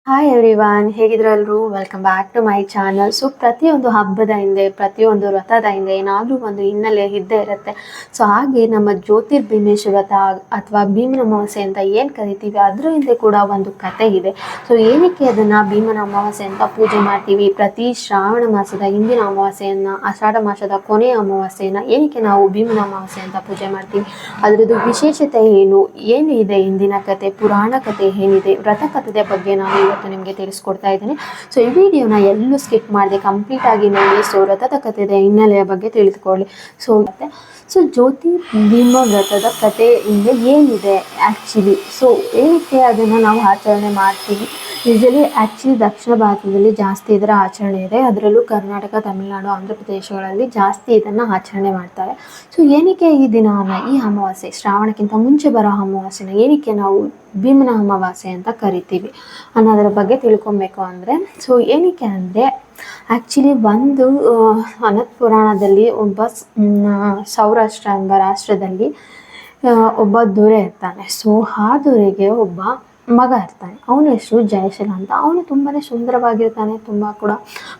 Hi everyone, ಹೇಗಿದ್ರು ಎಲ್ಲರೂ? Welcome back to my channel. So ಪ್ರತಿಯೊಂದು ಹಬ್ಬದ ಹಿಂದೆ, ಪ್ರತಿಯೊಂದು ವ್ರತದ ಹಿಂದೆ ಏನಾದರೂ ಒಂದು ಹಿನ್ನೆಲೆ ಇದ್ದೇ ಇರುತ್ತೆ. ಸೊ ಹಾಗೆ ನಮ್ಮ ಜ್ಯೋತಿರ್ಭೀಮೇಶ್ ವ್ರತ ಅಥವಾ ಭೀಮನ ಅಮಾವಾಸ್ಯೆ ಅಂತ ಏನು ಕರಿತೀವಿ, ಅದರ ಹಿಂದೆ ಕೂಡ ಒಂದು ಕತೆ ಇದೆ. ಸೊ ಏನಕ್ಕೆ ಅದನ್ನು ಭೀಮನ ಅಮಾವಾಸ್ಯೆ ಅಂತ ಪೂಜೆ ಮಾಡ್ತೀವಿ? ಪ್ರತಿ ಶ್ರಾವಣ ಮಾಸದ ಹಿಂದಿನ ಅಮಾವಾಸ್ಯೆಯನ್ನು, ಆಷಾಢ ಮಾಸದ ಕೊನೆಯ ಅಮಾವಾಸ್ಯೆಯನ್ನು ಏನಕ್ಕೆ ನಾವು ಭೀಮನ ಅಮಾವಾಸ್ಯೆ ಅಂತ ಪೂಜೆ ಮಾಡ್ತೀವಿ? ಅದರದ್ದು ವಿಶೇಷತೆ ಏನು ಇದೆ ಹಿಂದಿನ ಕತೆ, ಪುರಾಣ ಕತೆ ಏನಿದೆ, ವ್ರತ ಕಥೆಯ ಬಗ್ಗೆ ನಾವು ನಿಮಗೆ ತಿಳಿಸ್ಕೊಡ್ತಾ ಇದ್ದೀನಿ. ಸೊ ಈ ವಿಡಿಯೋನ ಎಲ್ಲೂ ಸ್ಕಿಪ್ ಮಾಡದೆ ಕಂಪ್ಲೀಟ್ ಆಗಿ ನೋಡಿ. ಸೊ ವ್ರತದ ಕಥೆಯ ಹಿನ್ನೆಲೆಯ ಬಗ್ಗೆ ತಿಳಿದುಕೊಳ್ಳಿ. ಸೊ ಜ್ಯೋತಿ ಭೀಮ ವ್ರತದ ಕತೆ ಹಿಂದೆ ಏನಿದೆ ಆ್ಯಕ್ಚುಲಿ, ಸೊ ಏನಕ್ಕೆ ಅದನ್ನು ನಾವು ಆಚರಣೆ ಮಾಡ್ತೀವಿ? ಯೂಶಲಿ ಆ್ಯಕ್ಚುಲಿ ದಕ್ಷಿಣ ಭಾರತದಲ್ಲಿ ಜಾಸ್ತಿ ಇದರ ಆಚರಣೆ ಇದೆ. ಅದರಲ್ಲೂ ಕರ್ನಾಟಕ, ತಮಿಳುನಾಡು, ಆಂಧ್ರ ಪ್ರದೇಶಗಳಲ್ಲಿ ಜಾಸ್ತಿ ಇದನ್ನು ಆಚರಣೆ ಮಾಡ್ತಾರೆ. ಸೊ ಏನಕ್ಕೆ ಈ ದಿನವನ್ನು, ಈ ಅಮಾವಾಸ್ಯೆ, ಶ್ರಾವಣಕ್ಕಿಂತ ಮುಂಚೆ ಬರೋ ಅಮಾವಾಸ್ಯೆನ ಏನಕ್ಕೆ ನಾವು ಭೀಮನ ಅಮಾವಾಸ್ಯೆ ಅಂತ ಕರಿತೀವಿ ಅನ್ನೋದರ ಬಗ್ಗೆ ತಿಳ್ಕೊಬೇಕು ಅಂದರೆ, ಸೊ ಏನಕ್ಕೆ ಅಂದರೆ ಆ್ಯಕ್ಚುಲಿ ಒಂದು ಅನಂತ ಪುರಾಣದಲ್ಲಿ ಒಬ್ಬ ಸೌರಾಷ್ಟ್ರ ಎಂಬ ರಾಷ್ಟ್ರದಲ್ಲಿ ಒಬ್ಬ ದೊರೆ ಇರ್ತಾನೆ. ಸೊ ಆ ದೊರೆಗೆ ಒಬ್ಬ ಮಗ ಇರ್ತಾನೆ. ಅವನ ಹೆಸರು ಜಯಶೀಲ ಅಂತ. ಅವನು ತುಂಬಾ ಸುಂದರವಾಗಿರ್ತಾನೆ, ತುಂಬ ಕೂಡ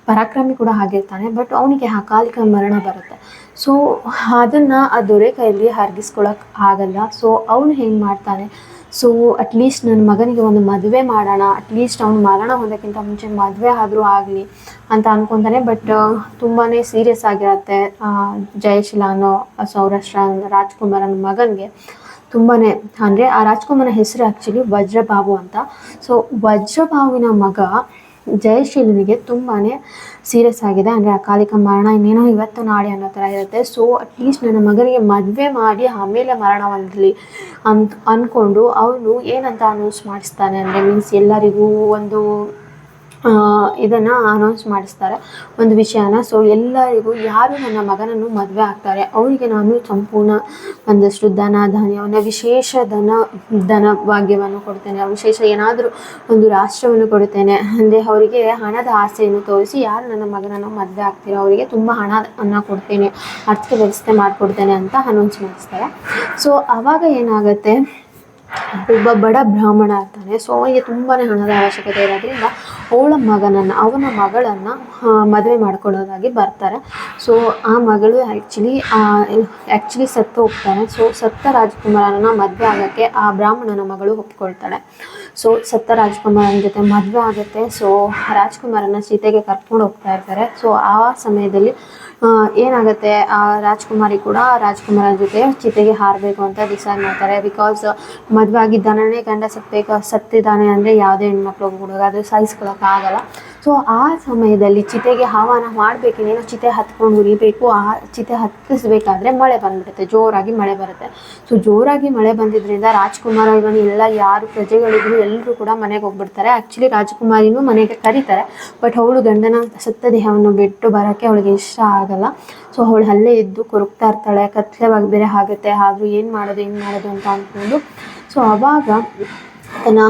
ಪರಾಕ್ರಮಿ ಕೂಡ ಆಗಿರ್ತಾನೆ. ಬಟ್ ಅವನಿಗೆ ಅಕಾಲಿಕ ಮರಣ ಬರುತ್ತೆ. ಸೊ ಅದನ್ನು ಆ ದೊರೆ ಕೈಯಲ್ಲಿ ಹರಗಿಸ್ಕೊಳಕ್ಕೆ ಆಗಲ್ಲ. ಸೊ ಅವನು ಹೆಂಗೆ ಮಾಡ್ತಾನೆ, ಸೊ ಅಟ್ಲೀಸ್ಟ್ ನನ್ನ ಮಗನಿಗೆ ಒಂದು ಮದುವೆ ಮಾಡೋಣ, ಅಟ್ಲೀಸ್ಟ್ ಅವ್ನು ಮರಣ ಹೊಂದೋಕ್ಕಿಂತ ಮುಂಚೆ ಮದುವೆ ಆದರೂ ಆಗಲಿ ಅಂತ ಅಂದ್ಕೊತಾನೆ. ಬಟ್ ತುಂಬಾ ಸೀರಿಯಸ್ ಆಗಿರುತ್ತೆ ಜಯಶೀಲ ಅನ್ನೋ ಸೌರಾಷ್ಟ್ರ ರಾಜ್ಕುಮಾರನ ಮಗನಿಗೆ. ತುಂಬಾ ಅಂದರೆ ಆ ರಾಜ್ಕುಮಾರನ ಹೆಸರು ಆ್ಯಕ್ಚುಲಿ ವಜ್ರಬಾಹು ಅಂತ. ಸೊ ವಜ್ರಬಾಹುವಿನ ಮಗ ಜಯಶೀಲನಿಗೆ ತುಂಬಾ ಸೀರಿಯಸ್ ಆಗಿದೆ, ಅಂದರೆ ಅಕಾಲಿಕ ಮರಣ, ಇನ್ನೇನೋ ಇವತ್ತು ನಾಳೆ ಅನ್ನೋ ಥರ ಇರುತ್ತೆ. ಸೊ ಅಟ್ಲೀಸ್ಟ್ ನನ್ನ ಮಗನಿಗೆ ಮದುವೆ ಮಾಡಿ ಆಮೇಲೆ ಮರಣ ಹೊಂದಲಿ ಅಂದ್ಕೊಂಡು ಅವನು ಏನಂತ ಅನೌನ್ಸ್ ಮಾಡಿಸ್ತಾನೆ ಅಂದರೆ, ಮೀನ್ಸ್ ಎಲ್ಲರಿಗೂ ಒಂದು ಇದನ್ನು ಅನೌನ್ಸ್ ಮಾಡಿಸ್ತಾರೆ, ಒಂದು ವಿಷಯನ. ಸೊ ಎಲ್ಲರಿಗೂ ಯಾರು ನನ್ನ ಮಗನನ್ನು ಮದುವೆ ಆಗ್ತಾರೆ ಅವರಿಗೆ ನಾನು ಸಂಪೂರ್ಣ ಒಂದಷ್ಟು ಧಾನ್ಯವನ್ನು, ವಿಶೇಷ ಧನ ಭಾಗ್ಯವನ್ನು ಕೊಡ್ತೇನೆ, ವಿಶೇಷ ಏನಾದರೂ ಒಂದು ರಾಷ್ಟ್ರವನ್ನು ಕೊಡುತ್ತೇನೆ. ಅಂದರೆ ಅವರಿಗೆ ಹಣದ ಆಸೆಯನ್ನು ತೋರಿಸಿ ಯಾರು ನನ್ನ ಮಗನನ್ನು ಮದುವೆ ಆಗ್ತೀರೋ ಅವರಿಗೆ ತುಂಬ ಹಣವನ್ನು ಕೊಡ್ತೇನೆ, ಆರ್ಥಿಕ ವ್ಯವಸ್ಥೆ ಮಾಡಿಕೊಡ್ತೇನೆ ಅಂತ ಅನೌನ್ಸ್ ಮಾಡಿಸ್ತಾರೆ. ಸೊ ಆವಾಗ ಏನಾಗುತ್ತೆ, ಒಬ್ಬ ಬಡ ಬ್ರಾಹ್ಮಣ ಇರ್ತಾನೆ. ಸೊ ಅವನಿಗೆ ತುಂಬಾ ಹಣದ ಅವಶ್ಯಕತೆ ಇರೋದ್ರಿಂದ ಅವನ ಮಗಳನ್ನು ಮದುವೆ ಮಾಡ್ಕೊಳ್ಳೋದಾಗಿ ಬರ್ತಾರೆ. ಸೊ ಆ ಮಗಳು ಆ್ಯಕ್ಚುಲಿ ಸತ್ತು ಹೋಗ್ತಾನೆ. ಸೊ ಸತ್ತ ರಾಜ್ಕುಮಾರನ ಮದುವೆ ಆಗೋಕ್ಕೆ ಆ ಬ್ರಾಹ್ಮಣನ ಮಗಳು ಒಪ್ಕೊಳ್ತಾಳೆ. ಸೊ ಸತ್ತ ರಾಜ್ಕುಮಾರನ ಜೊತೆ ಮದುವೆ ಆಗುತ್ತೆ. ಸೊ ರಾಜ್ಕುಮಾರನ ಸೀತೆಗೆ ಕರ್ಕೊಂಡು ಹೋಗ್ತಾ ಇರ್ತಾರೆ. ಸೊ ಆ ಸಮಯದಲ್ಲಿ ಏನಾಗುತ್ತೆ, ಆ ರಾಜ್ಕುಮಾರಿ ಕೂಡ ರಾಜ್ಕುಮಾರನ ಜೊತೆ ಚಿತೆಗೆ ಹಾರಬೇಕು ಅಂತ ಡಿಸೈಡ್ ಮಾಡ್ತಾರೆ. ಬಿಕಾಸ್ ಮದುವೆ ಆಗಿದ್ದಾನೆ, ಗಂಡ ಸತ್ತಿದ್ದಾನೆ ಅಂದರೆ ಯಾವುದೇ ಹೆಣ್ಮಕ್ಳು ಹುಡುಗ ಅದು ಸಹಿಸ್ಕೊಳಕ್ಕಾಗಲ್ಲ. ಸೊ ಆ ಸಮಯದಲ್ಲಿ ಚಿತೆಗೆ ಆಹ್ವಾನ ಮಾಡಬೇಕು, ಇನ್ನೇನೋ ಚಿತೆ ಹತ್ಕೊಂಡು ಉರಿಬೇಕು. ಆ ಚಿತೆ ಹತ್ತಿಸ್ಬೇಕಾದ್ರೆ ಮಳೆ ಬಂದುಬಿಡುತ್ತೆ, ಜೋರಾಗಿ ಮಳೆ ಬರುತ್ತೆ. ಸೊ ಜೋರಾಗಿ ಮಳೆ ಬಂದಿದ್ದರಿಂದ ರಾಜ್ಕುಮಾರ ಎಲ್ಲ ಯಾರು ಪ್ರಜೆಗಳಿದ್ರು ಎಲ್ಲರೂ ಕೂಡ ಮನೆಗೆ ಹೋಗ್ಬಿಡ್ತಾರೆ. ಆ್ಯಕ್ಚುಲಿ ರಾಜಕುಮಾರಿನೂ ಮನೆಗೆ ಕರೀತಾರೆ, ಬಟ್ ಅವಳು ಗಂಡನ ಸತ್ತ ದೇಹವನ್ನು ಬಿಟ್ಟು ಬರೋಕ್ಕೆ ಅವಳಿಗೆ ಇಷ್ಟ ಆಗಲ್ಲ. ಸೊ ಅವಳು ಅಲ್ಲೇ ಇದ್ದು ಕೊರಗ್ತಾ ಇರ್ತಾಳೆ. ಕತ್ಲೆವಾಗಿ ಬೇರೆ ಆಗುತ್ತೆ, ಆದರೂ ಏನು ಮಾಡೋದು ಅಂತ ಅಂದ್ಕೊಂಡು ಸೊ ಆವಾಗ ತನ್ನ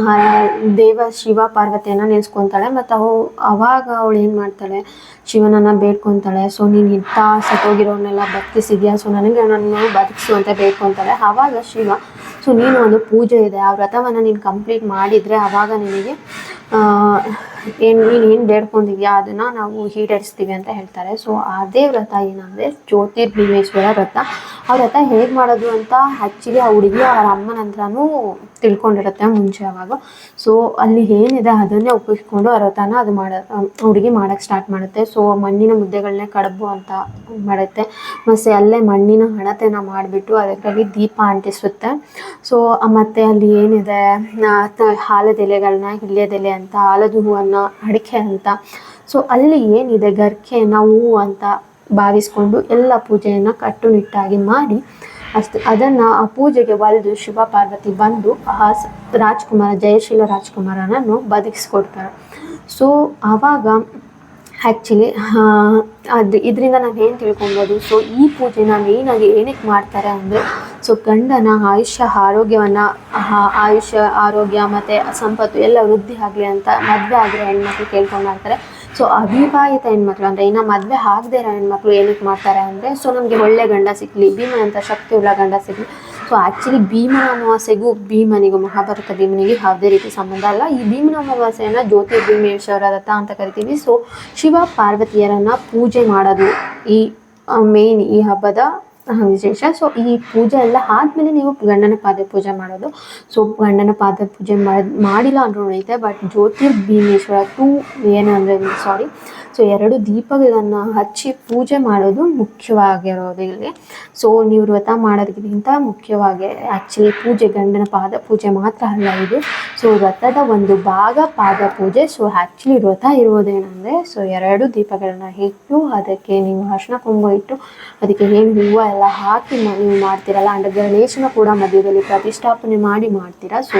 ದೇವ ಶಿವ ಪಾರ್ವತಿಯನ್ನು ನೆನೆಸ್ಕೊತಾಳೆ. ಮತ್ತು ಅವಾಗ ಅವಳು ಏನು ಮಾಡ್ತಾಳೆ, ಶಿವನನ್ನು ಬೇಡ್ಕೊತಾಳೆ. ಸೊ ನೀನು ಇಂಥ ಸತ್ತೋಗಿರೋನೆಲ್ಲ ಬದುಕಿಸಿದ್ಯಾ, ಸೊ ನನ್ನನ್ನು ಬದುಕಿಸು ಅಂತ ಬೇಡ್ಕೊತಾಳೆ. ಆವಾಗ ಶಿವ, ಸೊ ನೀನು ಒಂದು ಪೂಜೆ ಇದೆ, ಆ ವ್ರತವನ್ನು ನೀನು ಕಂಪ್ಲೀಟ್ ಮಾಡಿದರೆ ಆವಾಗ ನಿನಗೆ ನೀನು ಏನು ಬೇಡ್ಕೊಂಡಿದ್ಯಾ ಅದನ್ನು ನಾವು ಈಡೇರಿಸ್ತೀವಿ ಅಂತ ಹೇಳ್ತಾರೆ. ಸೊ ಅದೇ ವ್ರತ ಏನಂದರೆ ಜ್ಯೋತಿರ್ಭೀಮೇಶ್ವರ ವ್ರತ. ಆ ವ್ರತ ಹೇಗೆ ಮಾಡೋದು ಅಂತ ಆ್ಯಕ್ಚುಲಿ ಆ ಹುಡುಗಿ ಅವರ ಅಮ್ಮನ ಹತ್ರನೂ ತಿಳ್ಕೊಂಡಿರುತ್ತೆ ಮುಂಚೆ ಅವಾಗ. ಸೊ ಅಲ್ಲಿ ಏನಿದೆ ಅದನ್ನೇ ಉಪಯೋಗಿಸ್ಕೊಂಡು ಆ ವ್ರತನ ಹುಡುಗಿ ಮಾಡೋಕ್ಕೆ ಸ್ಟಾರ್ಟ್ ಮಾಡುತ್ತೆ. ಸೊ ಮಣ್ಣಿನ ಮುದ್ದೆಗಳನ್ನೇ ಕಡುಬು ಅಂತ ಮಾಡುತ್ತೆ. ಮತ್ತು ಅಲ್ಲೇ ಮಣ್ಣಿನ ಹಣತೆನ ಮಾಡಿಬಿಟ್ಟು ಅದಕ್ಕಾಗಿ ದೀಪ ಅಂಟಿಸುತ್ತೆ. ಸೊ ಮತ್ತು ಅಲ್ಲಿ ಏನಿದೆ ಆಲದೆಲೆಗಳನ್ನ, ಹಿಳ್ಳೆದೆಲೆ ಅಂತ, ಆಲದ ಹೂವನ್ನು, ಅಡಿಕೆ ಅಂತ, ಸೊ ಅಲ್ಲಿ ಏನಿದೆ ಗರ್ಕೆಯನ್ನು ಹೂವು ಅಂತ ಭಾವಿಸ್ಕೊಂಡು ಎಲ್ಲ ಪೂಜೆಯನ್ನು ಕಟ್ಟುನಿಟ್ಟಾಗಿ ಮಾಡಿ ಅದನ್ನು ಆ ಪೂಜೆಗೆ ಒಲಿದು ಶಿವ ಪಾರ್ವತಿ ಬಂದು ಆ ಜಯಶೀಲ ರಾಜ್ಕುಮಾರನನ್ನು ಬದುಕಿಸ್ಕೊಡ್ತಾರೆ. ಸೊ ಆವಾಗ ಆ್ಯಕ್ಚುಲಿ ಇದರಿಂದ ನಾವೇನು ತಿಳ್ಕೊಬೋದು, ಸೊ ಈ ಪೂಜೆನ ಮೇಯ್ನಾಗಿ ಏನಕ್ಕೆ ಮಾಡ್ತಾರೆ ಅಂದರೆ, ಸೊ ಗಂಡನ ಆರೋಗ್ಯ ಮತ್ತು ಸಂಪತ್ತು ಎಲ್ಲ ವೃದ್ಧಿ ಆಗಲಿ ಅಂತ ಮದುವೆ ಆಗಿರೋ ಹೆಣ್ಮಕ್ಳು ಕೇಳ್ಕೊಂಡು ಮಾಡ್ತಾರೆ. ಸೊ ಅವಿವಾಹಿತ ಹೆಣ್ಮಕ್ಳು ಅಂದರೆ ಇನ್ನು ಮದುವೆ ಆಗದೇ ಇರೋ ಹೆಣ್ಮಕ್ಳು ಏನಕ್ಕೆ ಮಾಡ್ತಾರೆ ಅಂದರೆ, ಸೊ ನಮಗೆ ಒಳ್ಳೆ ಗಂಡ ಸಿಗಲಿ, ಭೀಮನಂಥ ಶಕ್ತಿ ಉಳ್ಳ ಗಂಡ ಸಿಗಲಿ, ಸೊ ಆ್ಯಕ್ಚುಲಿ ಭೀಮನ ಅಮಾವಾಸ್ಯೆಗೂ ಭೀಮನಿಗೂ, ಮಹಾಭಾರತ ಭೀಮನಿಗೆ ಯಾವುದೇ ರೀತಿ ಸಂಬಂಧ ಅಲ್ಲ. ಈ ಭೀಮನ ಅಮಾವಾಸ್ಯೆಯನ್ನು ಜ್ಯೋತಿರ್ಭೀಮೇಶ್ವರ ವ್ರತ ಅಂತ ಕರಿತೀವಿ. ಸೊ ಶಿವ ಪಾರ್ವತಿಯರನ್ನು ಪೂಜೆ ಮಾಡೋದು ಈ ಮೇನ್ ಈ ಹಬ್ಬದ ವಿಶೇಷ. ಸೊ ಈ ಪೂಜೆ ಎಲ್ಲ ಆದಮೇಲೆ ನೀವು ಗಂಡನ ಪಾದ ಪೂಜೆ ಮಾಡೋದು. ಸೊ ಗಂಡನ ಪಾದ ಪೂಜೆ ಮಾಡಿಲ್ಲ ಅಂದ್ರೂ ಉಳಿಯುತ್ತೆ. ಬಟ್ ಜ್ಯೋತಿರ್ಭೀಮೇಶ್ವರ ಏನು ಅಂದರೆ ಸೊ 2 ದೀಪಗಳನ್ನು ಹಚ್ಚಿ ಪೂಜೆ ಮಾಡೋದು ಮುಖ್ಯವಾಗಿರೋದು ಇಲ್ಲಿ. ಸೊ ನೀವು ವ್ರತ ಮಾಡೋದಕ್ಕಿಂತ ಮುಖ್ಯವಾಗಿ ಆ್ಯಕ್ಚುಲಿ ಪೂಜೆ ಗಂಡನ ಪಾದ ಪೂಜೆ ಮಾತ್ರ ಅಲ್ಲ ಇದು. ಸೊ ವ್ರತದ ಒಂದು ಭಾಗ ಪಾದ ಪೂಜೆ. ಸೊ ಆ್ಯಕ್ಚುಲಿ ವ್ರತ ಇರೋದೇನೆಂದರೆ ಸೊ 2 ದೀಪಗಳನ್ನು ಇಟ್ಟು ಅದಕ್ಕೆ ನೀವು ಅರಿಶಿನ ಕುಂಕುಮ ಇಟ್ಟು ಅದಕ್ಕೆ ಏನು ಹೂವು ಎಲ್ಲ ಹಾಕಿ ನೀವು ಮಾಡ್ತೀರಲ್ಲ, ಆ್ಯಂಡ್ ಗಣೇಶನ ಕೂಡ ಮಧ್ಯದಲ್ಲಿ ಪ್ರತಿಷ್ಠಾಪನೆ ಮಾಡಿ ಮಾಡ್ತೀರಾ. ಸೊ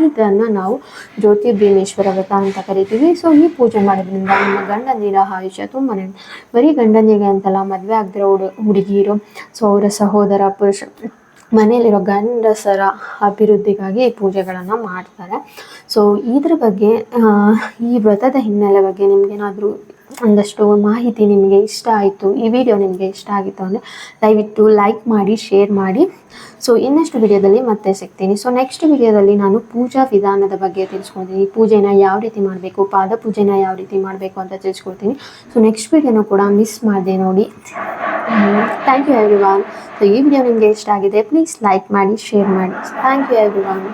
ಇದನ್ನು ನಾವು ಜ್ಯೋತಿರ್ಭೀಮೇಶ್ವರ ವ್ರತ ಅಂತ ಕರಿತೀವಿ. ಸೊ ಈ ಪೂಜೆ ಮಾಡೋದ್ರಿಂದ ನಮ್ಮ ಗಂಡನಿರ ಆಯುಷ್ಯ ತುಂಬನೇ, ಬರೀ ಗಂಡನಿಗೆ ಅಂತಲ್ಲ, ಮದುವೆ ಆಗದಿರೋ ಹುಡುಗಿರು, ಸೊ ಅವರ ಸಹೋದರ ಪುರುಷ ಮನೆಯಲ್ಲಿರೋ ಗಂಡಸರ ಅಭಿವೃದ್ಧಿಗಾಗಿ ಈ ಪೂಜೆಗಳನ್ನು ಮಾಡ್ತಾರೆ. ಸೊ ಇದ್ರ ಬಗ್ಗೆ ಈ ವ್ರತದ ಹಿನ್ನೆಲೆ ಬಗ್ಗೆ ನಿಮಗೇನಾದರೂ ಒಂದಷ್ಟು ಮಾಹಿತಿ ನಿಮಗೆ ಇಷ್ಟ ಆಯಿತು, ಈ ವಿಡಿಯೋ ನಿಮಗೆ ಇಷ್ಟ ಆಗಿತ್ತು ಅಂದರೆ ದಯವಿಟ್ಟು ಲೈಕ್ ಮಾಡಿ, ಶೇರ್ ಮಾಡಿ. ಸೊ ಇನ್ನಷ್ಟು ವಿಡಿಯೋದಲ್ಲಿ ಮತ್ತೆ ಸಿಗ್ತೀನಿ. ಸೊ ನೆಕ್ಸ್ಟ್ ವಿಡಿಯೋದಲ್ಲಿ ನಾನು ಪೂಜಾ ವಿಧಾನದ ಬಗ್ಗೆ ತಿಳಿಸ್ಕೊಡ್ತೀನಿ. ಪೂಜೆನ ಯಾವ ರೀತಿ ಮಾಡಬೇಕು, ಪಾದ ಪೂಜೆನ ಯಾವ ರೀತಿ ಮಾಡಬೇಕು ಅಂತ ತಿಳಿಸ್ಕೊಡ್ತೀನಿ. ಸೊ ನೆಕ್ಸ್ಟ್ ವಿಡಿಯೋನೂ ಕೂಡ ಮಿಸ್ ಮಾಡಿದೆ ನೋಡಿ. Thank you everyone. ಸೊ ಈ ವಿಡಿಯೋ ನಿಮಗೆ ಇಷ್ಟ ಆಗಿದೆ, ಪ್ಲೀಸ್ ಲೈಕ್ ಮಾಡಿ, ಶೇರ್ ಮಾಡಿ. Thank you everyone.